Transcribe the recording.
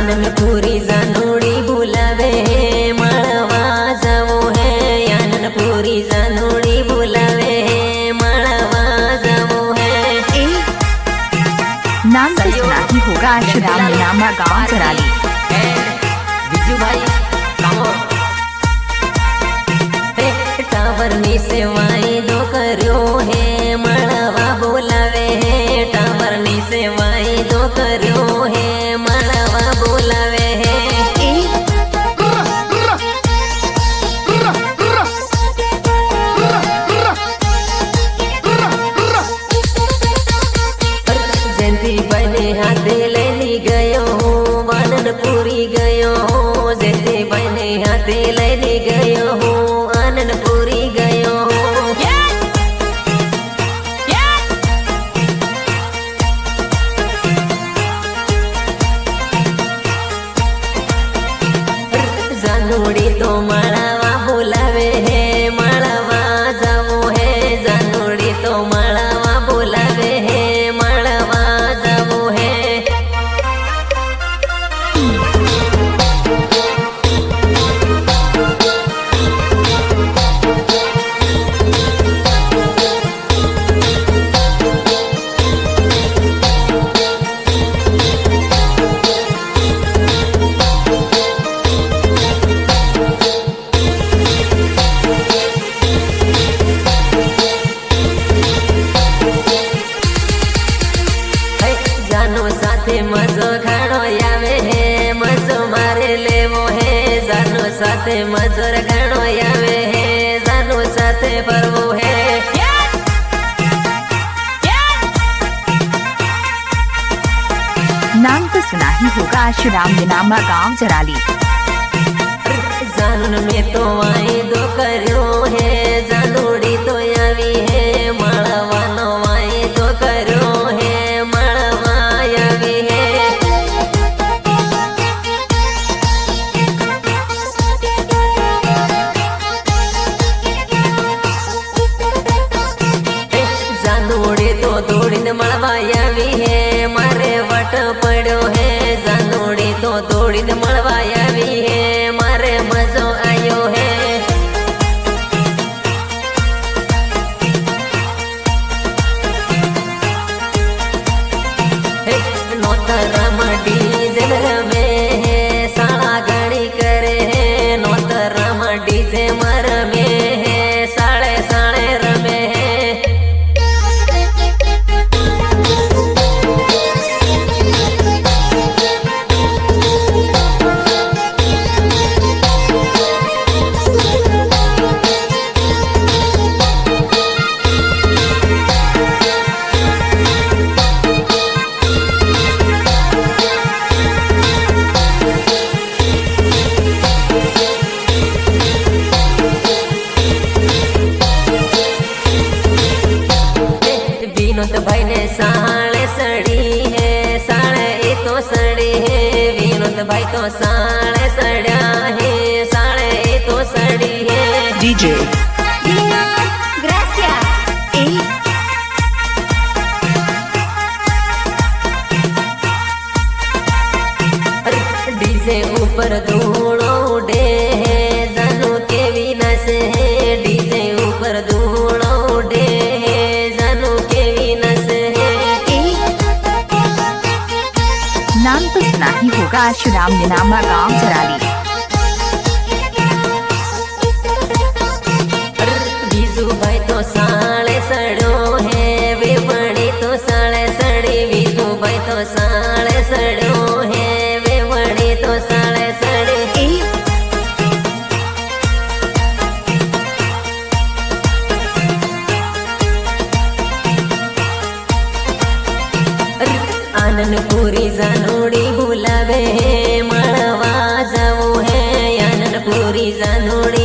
आनंदपुरी जानोड़ी बुलावे मळवा जावो है। आनंदपुरी जानोड़ी बुलावे मळवा जावो है। नाम तो सुना ही होगा आश्राम नामा गांव चराली। बिजू भाई टावर नी सेवाएं दो करो है मळवा बोलावे है। टावर नी सेवाएं दो करो है मळवा बोलावे है। जयंती बने हाथे लेनी गयो आनंदपुरी गयो। जयंती बने हाथे लेनी गयो आनंदपुरी गयो। जानोड़ी तो मळवा बोलावे है मळवा जावो है। जानोड़ी तो मळवा बोलावे है मळवा जावो है। जानो साथे मजो घणो आवे है मजो मारे लेवो है। जानो साथे मजो घणो आवे है जानो साथे परवो है। नाम तो सुना ही होगा आश्राम नामा गांव चराली। जानन में तो आई दो करो है जानोड़ी तो आवी है मळवा नो आई दो करो है मळवा आवी है। जानोड़ी तो दौड़ीने मळवा आवी है मारे वट पड़ो है। जानोड़ी तो दौड़ीने मळवा आवी है मारे मजो आयो है। नोतरम डीजे रमे है साला गणी करे है। नोतरम डीजे मरमे है साले साले रमे है। विनोद भाई ने साले सड़ी है साले ए तो सड़ी है। विनोद भाई तो साले सड़ा है साले ए तो सड़ी है। डीजे डीजे ऊपर धूड़ो उड़े है जानू के विनाश है। डीजे ऊपर धूड़ो उड़े है जानू के विनाश है। नाम तो सुना ही होगा आश्राम नामा गांव चराली। बीजू भाई तो साले सड़ो है वे बड़ी तो साले सड़ी। बीजू भाई तो साले सड़ो है वे बड़ी तो साले सड़ी। आनंदपुरी जानोड़ी बुलावे मळवा जावो है। आनंदपुरी जानोड़ी